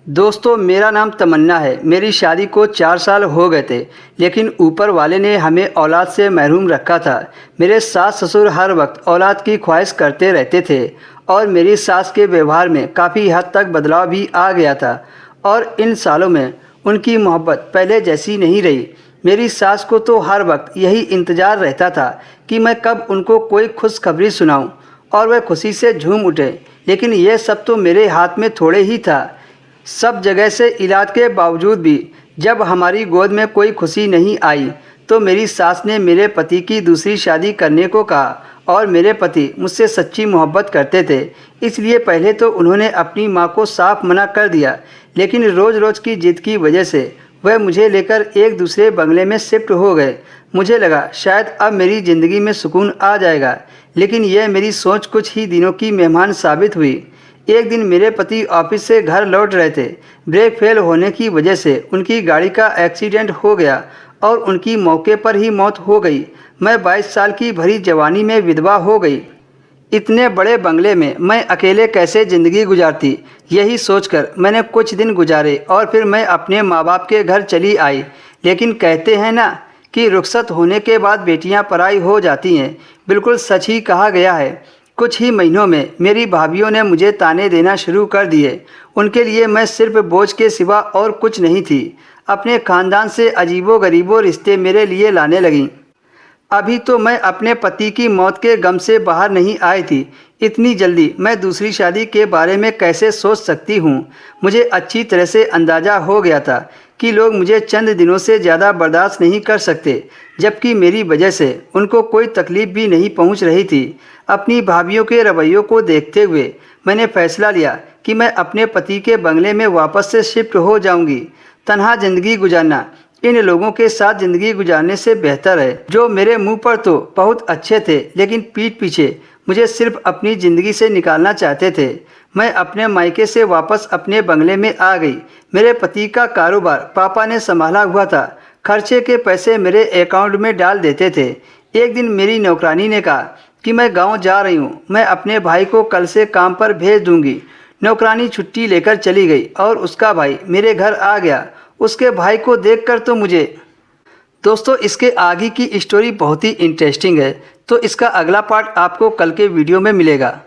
दोस्तों, मेरा नाम तमन्ना है। मेरी शादी को 4 साल हो गए थे, लेकिन ऊपर वाले ने हमें औलाद से महरूम रखा था। मेरे सास ससुर हर वक्त औलाद की ख्वाहिश करते रहते थे और मेरी सास के व्यवहार में काफ़ी हद तक बदलाव भी आ गया था और इन सालों में उनकी मोहब्बत पहले जैसी नहीं रही। मेरी सास को तो हर वक्त यही इंतज़ार रहता था कि मैं कब उनको कोई खुशखबरी सुनाऊं और वह खुशी से झूम उठे, लेकिन यह सब तो मेरे हाथ में थोड़े ही था। सब जगह से इलाज के बावजूद भी जब हमारी गोद में कोई खुशी नहीं आई तो मेरी सास ने मेरे पति की दूसरी शादी करने को कहा और मेरे पति मुझसे सच्ची मोहब्बत करते थे, इसलिए पहले तो उन्होंने अपनी मां को साफ मना कर दिया, लेकिन रोज़ रोज़ की जिद की वजह से वह मुझे लेकर एक दूसरे बंगले में शिफ्ट हो गए। मुझे लगा शायद अब मेरी ज़िंदगी में सुकून आ जाएगा, लेकिन यह मेरी सोच कुछ ही दिनों की मेहमान साबित हुई। एक दिन मेरे पति ऑफिस से घर लौट रहे थे। ब्रेक फेल होने की वजह से उनकी गाड़ी का एक्सीडेंट हो गया और उनकी मौके पर ही मौत हो गई। मैं 22 साल की भरी जवानी में विधवा हो गई। इतने बड़े बंगले में मैं अकेले कैसे ज़िंदगी गुजारती, यही सोचकर मैंने कुछ दिन गुजारे और फिर मैं अपने माँ बाप के घर चली आई। लेकिन कहते हैं ना कि रुखसत होने के बाद बेटियाँ पराई हो जाती हैं, बिल्कुल सच ही कहा गया है। कुछ ही महीनों में मेरी भाभीियों ने मुझे ताने देना शुरू कर दिए। उनके लिए मैं सिर्फ बोझ के सिवा और कुछ नहीं थी। अपने खानदान से अजीबो-गरीबो रिश्ते मेरे लिए लाने लगीं। अभी तो मैं अपने पति की मौत के गम से बाहर नहीं आई थी। इतनी जल्दी मैं दूसरी शादी के बारे में कैसे सोच सकती हूँ। मुझे अच्छी तरह से अंदाज़ा हो गया था कि लोग मुझे चंद दिनों से ज़्यादा बर्दाश्त नहीं कर सकते, जबकि मेरी वजह से उनको कोई तकलीफ़ भी नहीं पहुँच रही थी। अपनी भाभीियों के रवैयों को देखते हुए मैंने फैसला लिया कि मैं अपने पति के बंगले में वापस से शिफ्ट हो जाऊंगी। तन्हा ज़िंदगी गुजारना इन लोगों के साथ ज़िंदगी गुजारने से बेहतर है, जो मेरे मुंह पर तो बहुत अच्छे थे लेकिन पीठ पीछे मुझे सिर्फ अपनी ज़िंदगी से निकालना चाहते थे। मैं अपने मायके से वापस अपने बंगले में आ गई। मेरे पति का कारोबार पापा ने संभाला हुआ था। खर्चे के पैसे मेरे अकाउंट में डाल देते थे। एक दिन मेरी नौकरानी ने कहा कि मैं गांव जा रही हूँ, मैं अपने भाई को कल से काम पर भेज दूंगी। नौकरानी छुट्टी लेकर चली गई और उसका भाई मेरे घर आ गया। उसके भाई को देखकर तो मुझे दोस्तों, इसके आगे की स्टोरी बहुत ही इंटरेस्टिंग है, तो इसका अगला पार्ट आपको कल के वीडियो में मिलेगा।